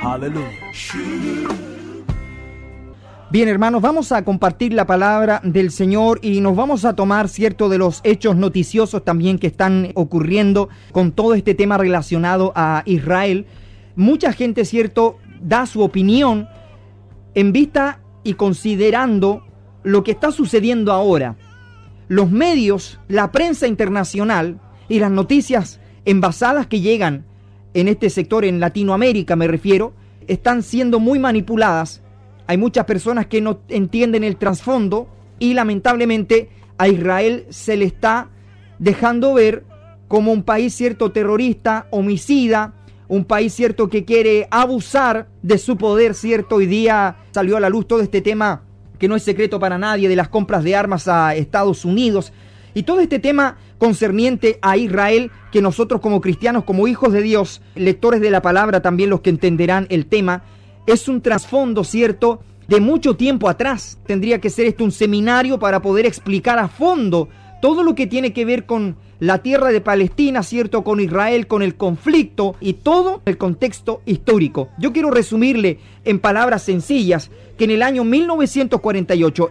Hallelujah. Bien, hermanos, vamos a compartir la palabra del Señor y nos vamos a tomar, cierto, de los hechos noticiosos también que están ocurriendo con todo este tema relacionado a Israel. Mucha gente, cierto, da su opinión en vista y considerando lo que está sucediendo ahora. Los medios, la prensa internacional y las noticias envasadas que llegan en este sector, en Latinoamérica me refiero, están siendo muy manipuladas. Hay muchas personas que no entienden el trasfondo y lamentablemente a Israel se le está dejando ver como un país, cierto, terrorista, homicida, un país, cierto, que quiere abusar de su poder, cierto. Hoy día salió a la luz todo este tema que no es secreto para nadie, de las compras de armas a Estados Unidos y todo este tema concerniente a Israel, que nosotros como cristianos, como hijos de Dios, lectores de la palabra, también los que entenderán el tema, es un trasfondo, cierto, de mucho tiempo atrás. Tendría que ser esto un seminario para poder explicar a fondo todo lo que tiene que ver con la tierra de Palestina, cierto, con Israel, con el conflicto y todo el contexto histórico. Yo quiero resumirle en palabras sencillas que en el año 1948,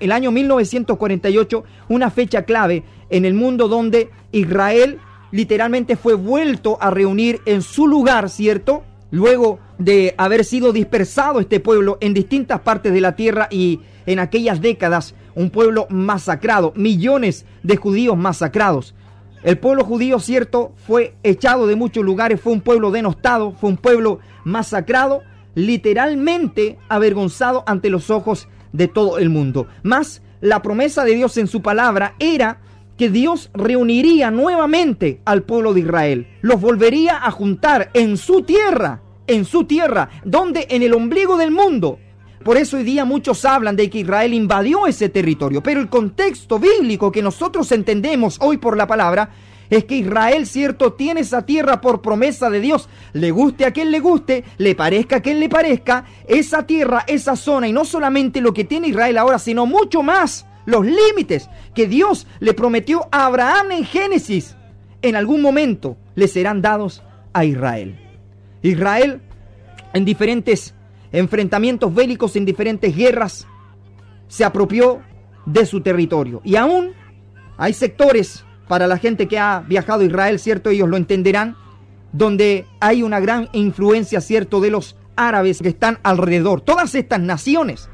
una fecha clave en el mundo donde Israel literalmente fue vuelto a reunir en su lugar, cierto, luego de haber sido dispersado este pueblo en distintas partes de la tierra y en aquellas décadas un pueblo masacrado, millones de judíos masacrados. El pueblo judío, cierto, fue echado de muchos lugares, fue un pueblo denostado, fue un pueblo masacrado, literalmente avergonzado ante los ojos de todo el mundo. Mas la promesa de Dios en su palabra era que Dios reuniría nuevamente al pueblo de Israel, los volvería a juntar en su tierra, donde en el ombligo del mundo. Por eso hoy día muchos hablan de que Israel invadió ese territorio, pero el contexto bíblico que nosotros entendemos hoy por la palabra es que Israel, cierto, tiene esa tierra por promesa de Dios. Le guste a quien le guste, le parezca a quien le parezca, esa tierra, esa zona, y no solamente lo que tiene Israel ahora, sino mucho más, los límites que Dios le prometió a Abraham en Génesis, en algún momento le serán dados a Israel. Israel, en diferentes enfrentamientos bélicos, en diferentes guerras, se apropió de su territorio. Y aún hay sectores, para la gente que ha viajado a Israel, cierto, ellos lo entenderán, donde hay una gran influencia, cierto, de los árabes que están alrededor. Todas estas naciones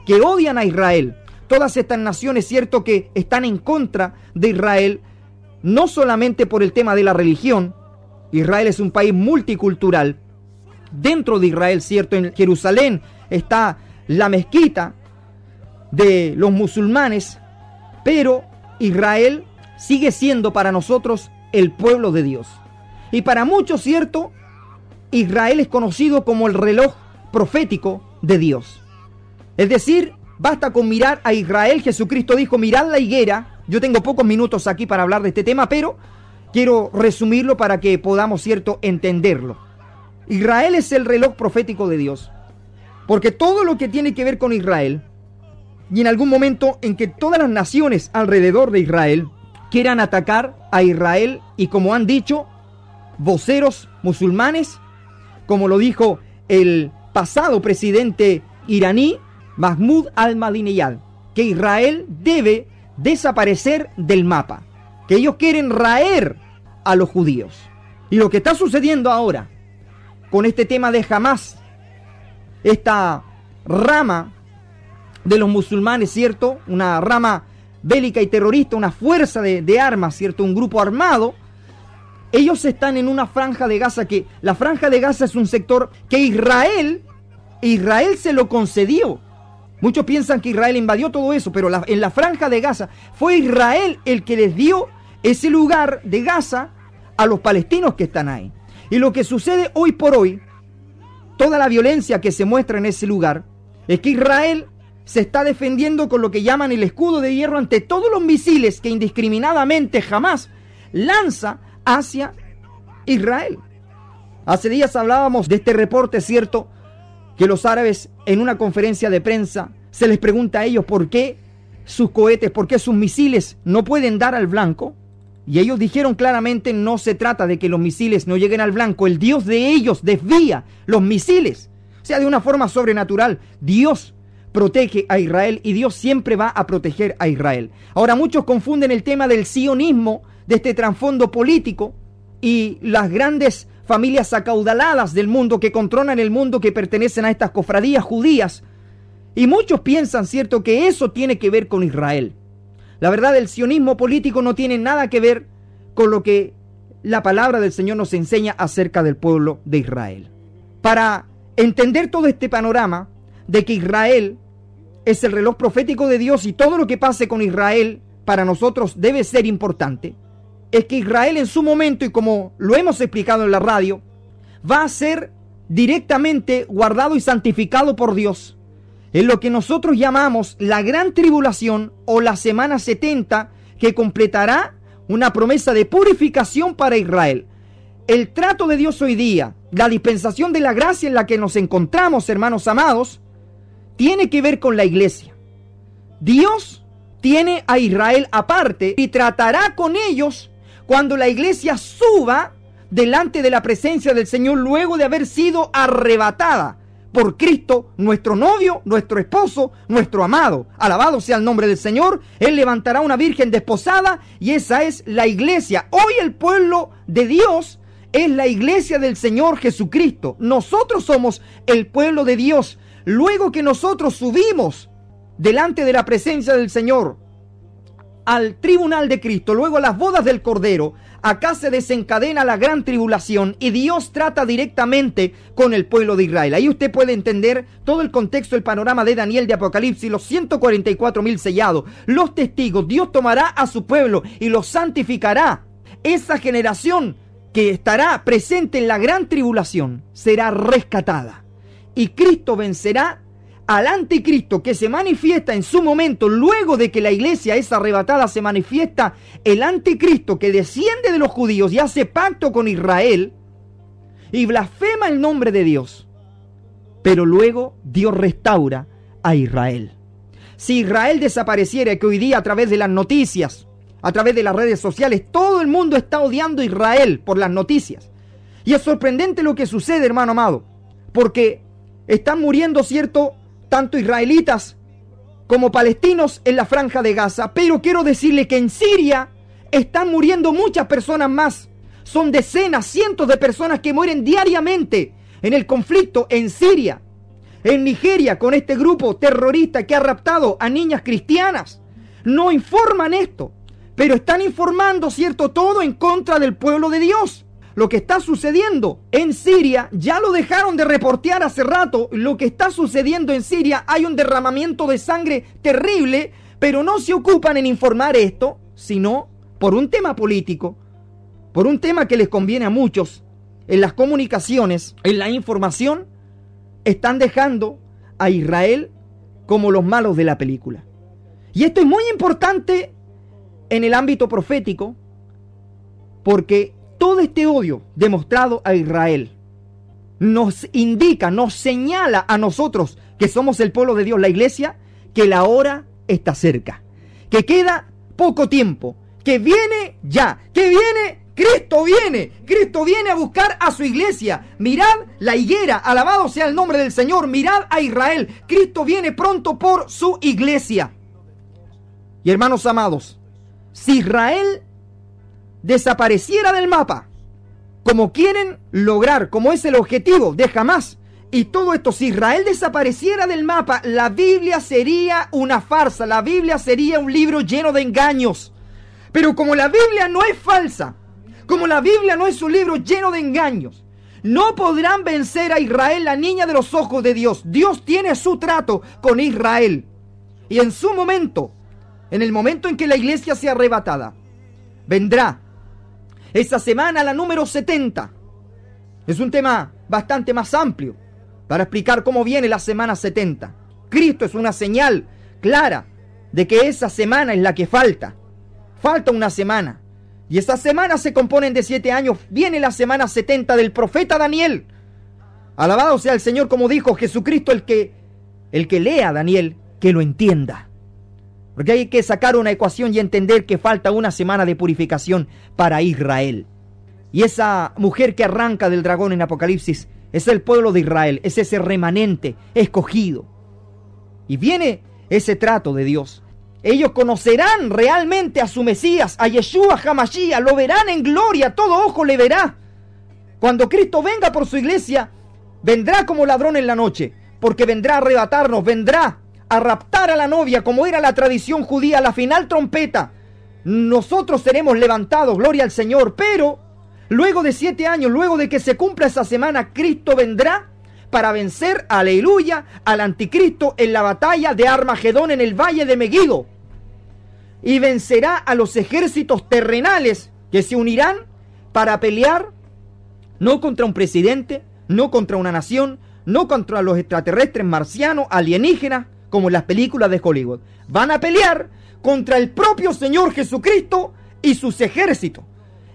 que odian a Israel, todas estas naciones, cierto, que están en contra de Israel, no solamente por el tema de la religión. Israel es un país multicultural. Dentro de Israel, cierto, en Jerusalén está la mezquita de los musulmanes, pero Israel sigue siendo para nosotros el pueblo de Dios. Y para muchos, cierto, Israel es conocido como el reloj profético de Dios. Es decir, basta con mirar a Israel. Jesucristo dijo: mirad la higuera. Yo tengo pocos minutos aquí para hablar de este tema, pero quiero resumirlo para que podamos, cierto, entenderlo. Israel es el reloj profético de Dios, porque todo lo que tiene que ver con Israel, y en algún momento en que todas las naciones alrededor de Israel quieran atacar a Israel, y como han dicho voceros musulmanes, como lo dijo el pasado presidente iraní Mahmoud Ahmadinejad, que Israel debe desaparecer del mapa, que ellos quieren raer a los judíos. Y lo que está sucediendo ahora con este tema de Hamas, esta rama de los musulmanes, ¿cierto? Una rama bélica y terrorista, una fuerza de armas, ¿cierto? Un grupo armado. Ellos están en una franja de Gaza, que la franja de Gaza es un sector que Israel se lo concedió. Muchos piensan que Israel invadió todo eso, pero en la franja de Gaza fue Israel el que les dio ese lugar de Gaza a los palestinos que están ahí. Y lo que sucede hoy por hoy, toda la violencia que se muestra en ese lugar, es que Israel se está defendiendo con lo que llaman el escudo de hierro ante todos los misiles que indiscriminadamente Hamas lanza hacia Israel. Hace días hablábamos de este reporte, ¿cierto?, que los árabes en una conferencia de prensa se les pregunta a ellos por qué sus cohetes, por qué sus misiles no pueden dar al blanco. Y ellos dijeron claramente: no se trata de que los misiles no lleguen al blanco, el Dios de ellos desvía los misiles. O sea, de una forma sobrenatural, Dios protege a Israel y Dios siempre va a proteger a Israel. Ahora, muchos confunden el tema del sionismo, de este trasfondo político, y las grandes familias acaudaladas del mundo que controlan el mundo, que pertenecen a estas cofradías judías. Y muchos piensan, ¿cierto?, que eso tiene que ver con Israel. La verdad, el sionismo político no tiene nada que ver con lo que la palabra del Señor nos enseña acerca del pueblo de Israel. Para entender todo este panorama de que Israel es el reloj profético de Dios y todo lo que pase con Israel para nosotros debe ser importante, es que Israel en su momento, y como lo hemos explicado en la radio, va a ser directamente guardado y santificado por Dios en lo que nosotros llamamos la gran tribulación o la semana 70, que completará una promesa de purificación para Israel. El trato de Dios hoy día, la dispensación de la gracia en la que nos encontramos, hermanos amados, tiene que ver con la iglesia. Dios tiene a Israel aparte y tratará con ellos cuando la iglesia suba delante de la presencia del Señor luego de haber sido arrebatada por Cristo, nuestro novio, nuestro esposo, nuestro amado. Alabado sea el nombre del Señor. Él levantará una virgen desposada y esa es la iglesia. Hoy el pueblo de Dios es la iglesia del Señor Jesucristo. Nosotros somos el pueblo de Dios. Luego que nosotros subimos delante de la presencia del Señor al tribunal de Cristo, luego a las bodas del Cordero, acá se desencadena la gran tribulación y Dios trata directamente con el pueblo de Israel. Ahí usted puede entender todo el contexto, el panorama de Daniel, de Apocalipsis, los 144,000 sellados, los testigos. Dios tomará a su pueblo y los santificará. Esa generación que estará presente en la gran tribulación será rescatada. Y Cristo vencerá al anticristo que se manifiesta en su momento. Luego de que la iglesia es arrebatada, se manifiesta el anticristo que desciende de los judíos y hace pacto con Israel y blasfema el nombre de Dios. Pero luego Dios restaura a Israel. Si Israel desapareciera, que hoy día a través de las noticias, a través de las redes sociales, todo el mundo está odiando a Israel por las noticias. Y es sorprendente lo que sucede, hermano amado, porque están muriendo, ¿cierto?, tanto israelitas como palestinos en la franja de Gaza, pero quiero decirle que en Siria están muriendo muchas personas más. Son decenas, cientos de personas que mueren diariamente en el conflicto en Siria, en Nigeria, con este grupo terrorista que ha raptado a niñas cristianas. No informan esto, pero están informando, ¿cierto?, todo en contra del pueblo de Dios. Lo que está sucediendo en Siria, ya lo dejaron de reportear hace rato. Lo que está sucediendo en Siria, hay un derramamiento de sangre terrible, pero no se ocupan en informar esto, sino por un tema político, por un tema que les conviene a muchos. En las comunicaciones, en la información, están dejando a Israel como los malos de la película. Y esto es muy importante en el ámbito profético, porque todo este odio demostrado a Israel nos indica, nos señala a nosotros que somos el pueblo de Dios, la iglesia, que la hora está cerca, que queda poco tiempo, que viene ya, que viene, Cristo viene a buscar a su iglesia. Mirad la higuera, alabado sea el nombre del Señor, mirad a Israel, Cristo viene pronto por su iglesia. Y hermanos amados, si Israel desapareciera del mapa, como quieren lograr, como es el objetivo de Hamás, y todo esto, si Israel desapareciera del mapa, la Biblia sería una farsa, la Biblia sería un libro lleno de engaños. Pero como la Biblia no es falsa, como la Biblia no es un libro lleno de engaños, no podrán vencer a Israel, la niña de los ojos de Dios. Dios tiene su trato con Israel, y en su momento, en el momento en que la iglesia sea arrebatada, vendrá esa semana, la número 70. Es un tema bastante más amplio para explicar cómo viene la semana 70. Cristo es una señal clara de que esa semana es la que falta. Falta una semana. Y esas semanas se componen de 7 años. Viene la semana 70 del profeta Daniel. Alabado sea el Señor, como dijo Jesucristo, el que lea Daniel, que lo entienda. Porque hay que sacar una ecuación y entender que falta una semana de purificación para Israel. Y esa mujer que arranca del dragón en Apocalipsis Es el pueblo de Israel, es ese remanente escogido. Y viene ese trato de Dios. Ellos conocerán realmente a su Mesías, a Yeshua HaMashiach, lo verán en gloria, todo ojo le verá. Cuando Cristo venga por su iglesia, vendrá como ladrón en la noche, porque vendrá a arrebatarnos, vendrá a raptar a la novia, como era la tradición judía, a la final trompeta. Nosotros seremos levantados, gloria al Señor, pero luego de 7 años, luego de que se cumpla esa semana, Cristo vendrá para vencer, aleluya, al anticristo en la batalla de Armagedón en el valle de Megido. Y vencerá a los ejércitos terrenales que se unirán para pelear no contra un presidente, no contra una nación, no contra los extraterrestres marcianos, alienígenas, como en las películas de Hollywood. Van a pelear contra el propio Señor Jesucristo y sus ejércitos.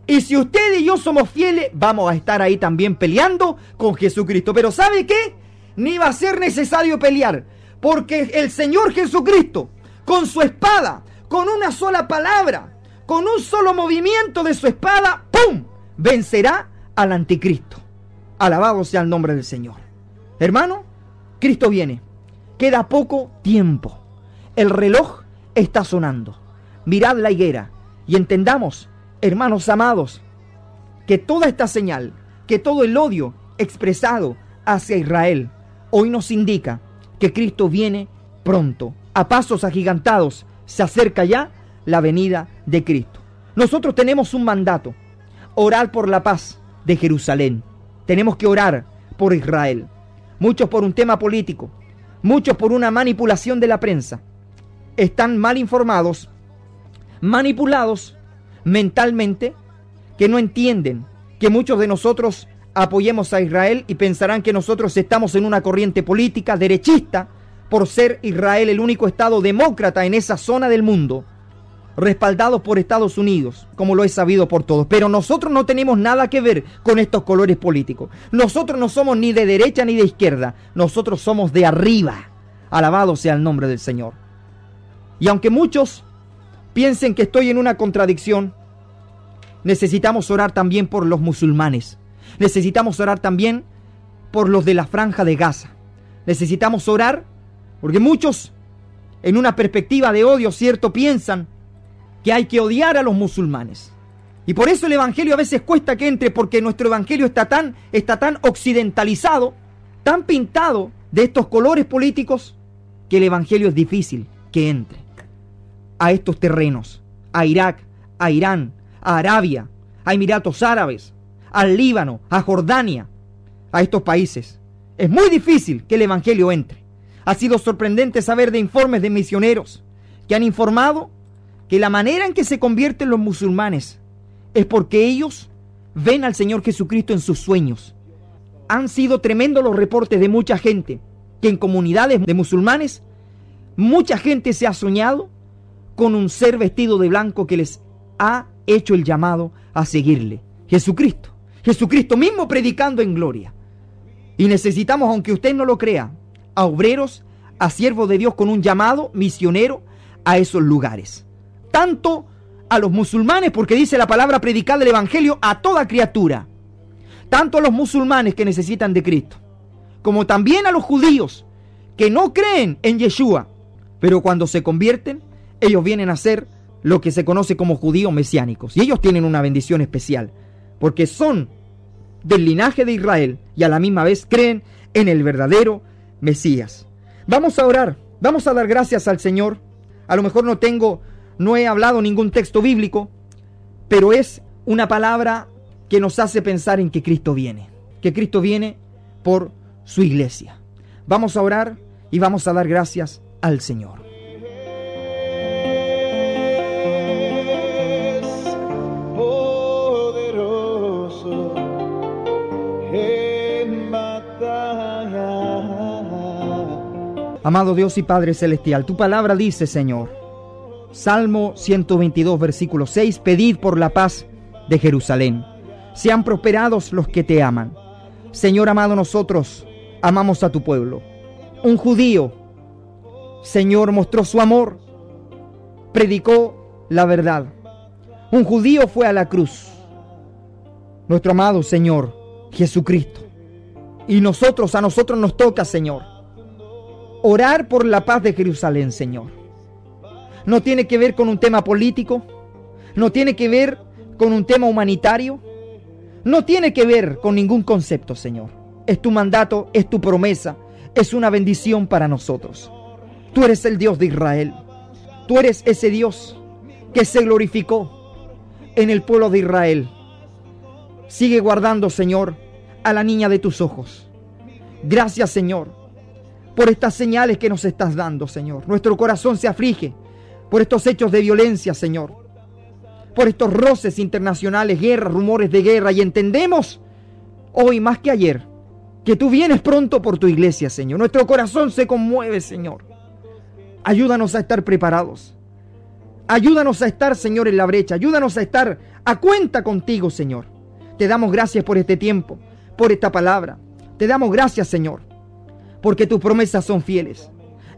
Y si usted y yo somos fieles, vamos a estar ahí también peleando con Jesucristo. Pero ¿sabe qué? Ni va a ser necesario pelear, porque el Señor Jesucristo, con su espada, con una sola palabra, con un solo movimiento de su espada, ¡pum!, vencerá al anticristo. Alabado sea el nombre del Señor. Hermano, Cristo viene. Queda poco tiempo. El reloj está sonando. Mirad la higuera y entendamos, hermanos amados, que toda esta señal, que todo el odio expresado hacia Israel, hoy nos indica que Cristo viene pronto. A pasos agigantados se acerca ya la venida de Cristo. Nosotros tenemos un mandato: orar por la paz de Jerusalén. Tenemos que orar por Israel. Muchos por un tema político, muchos por una manipulación de la prensa. Están mal informados, manipulados mentalmente, que no entienden que muchos de nosotros apoyemos a Israel y pensarán que nosotros estamos en una corriente política derechista por ser Israel el único estado demócrata en esa zona del mundo, respaldado por Estados Unidos, como lo es sabido por todos. Pero nosotros no tenemos nada que ver con estos colores políticos. Nosotros no somos ni de derecha ni de izquierda. Nosotros somos de arriba. Alabado sea el nombre del Señor. Y aunque muchos piensen que estoy en una contradicción, necesitamos orar también por los musulmanes. Necesitamos orar también por los de la Franja de Gaza. Necesitamos orar porque muchos, en una perspectiva de odio, cierto, piensan que hay que odiar a los musulmanes. Y por eso el evangelio a veces cuesta que entre, porque nuestro evangelio está tan occidentalizado, tan pintado de estos colores políticos, que el evangelio es difícil que entre a estos terrenos, a Irak, a Irán, a Arabia, a Emiratos Árabes, al Líbano, a Jordania, a estos países. Es muy difícil que el evangelio entre. Ha sido sorprendente saber de informes de misioneros que han informado que la manera en que se convierten los musulmanes es porque ellos ven al Señor Jesucristo en sus sueños. Han sido tremendos los reportes de mucha gente que en comunidades de musulmanes, mucha gente se ha soñado con un ser vestido de blanco que les ha hecho el llamado a seguirle. Jesucristo. Jesucristo mismo predicando en gloria. Y necesitamos, aunque usted no lo crea, a obreros, a siervos de Dios con un llamado misionero a esos lugares. Tanto a los musulmanes, porque dice la palabra, predicar el evangelio a toda criatura. Tanto a los musulmanes que necesitan de Cristo, como también a los judíos que no creen en Yeshua, pero cuando se convierten, ellos vienen a ser lo que se conoce como judíos mesiánicos. Y ellos tienen una bendición especial, porque son del linaje de Israel y a la misma vez creen en el verdadero Mesías. Vamos a orar, vamos a dar gracias al Señor. A lo mejor no he hablado ningún texto bíblico, pero es una palabra que nos hace pensar en que Cristo viene por su iglesia. Vamos a orar y vamos a dar gracias al Señor. Amado Dios y Padre Celestial, tu palabra dice, Señor, Salmo 122, versículo 6, pedid por la paz de Jerusalén. Sean prosperados los que te aman. Señor amado, nosotros amamos a tu pueblo. Un judío, Señor, mostró su amor, predicó la verdad. Un judío fue a la cruz. Nuestro amado Señor Jesucristo Y a nosotros nos toca, Señor, orar por la paz de Jerusalén, Señor. No tiene que ver con un tema político, no tiene que ver con un tema humanitario, no tiene que ver con ningún concepto, Señor. Es tu mandato, es tu promesa, es una bendición para nosotros. Tú eres el Dios de Israel. Tú eres ese Dios que se glorificó en el pueblo de Israel. Sigue guardando, Señor, a la niña de tus ojos. Gracias, Señor, por estas señales que nos estás dando, Señor. Nuestro corazón se aflige por estos hechos de violencia, Señor, por estos roces internacionales, guerras, rumores de guerra, y entendemos hoy más que ayer que tú vienes pronto por tu iglesia, Señor. Nuestro corazón se conmueve, Señor. Ayúdanos a estar preparados. Ayúdanos a estar, Señor, en la brecha. Ayúdanos a estar a cuenta contigo, Señor. Te damos gracias por este tiempo, por esta palabra. Te damos gracias, Señor, porque tus promesas son fieles.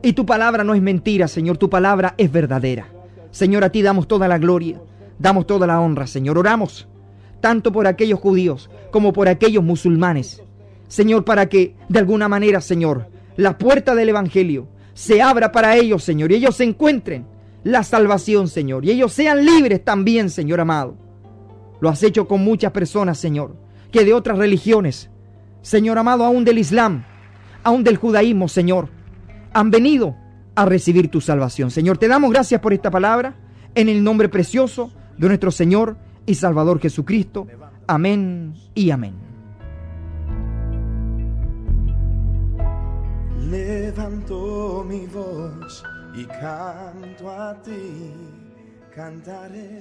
Y tu palabra no es mentira, Señor. Tu palabra es verdadera. Señor, a ti damos toda la gloria, damos toda la honra, Señor. Oramos tanto por aquellos judíos como por aquellos musulmanes, Señor, para que de alguna manera, Señor, la puerta del evangelio se abra para ellos, Señor, y ellos se encuentren la salvación, Señor, y ellos sean libres también, Señor amado. Lo has hecho con muchas personas, Señor, que de otras religiones, Señor amado, aún del Islam, aún del judaísmo, Señor, han venido a recibir tu salvación. Señor, te damos gracias por esta palabra, en el nombre precioso de nuestro Señor y Salvador Jesucristo. Amén y amén. Levanto mi voz y canto a ti, cantaré.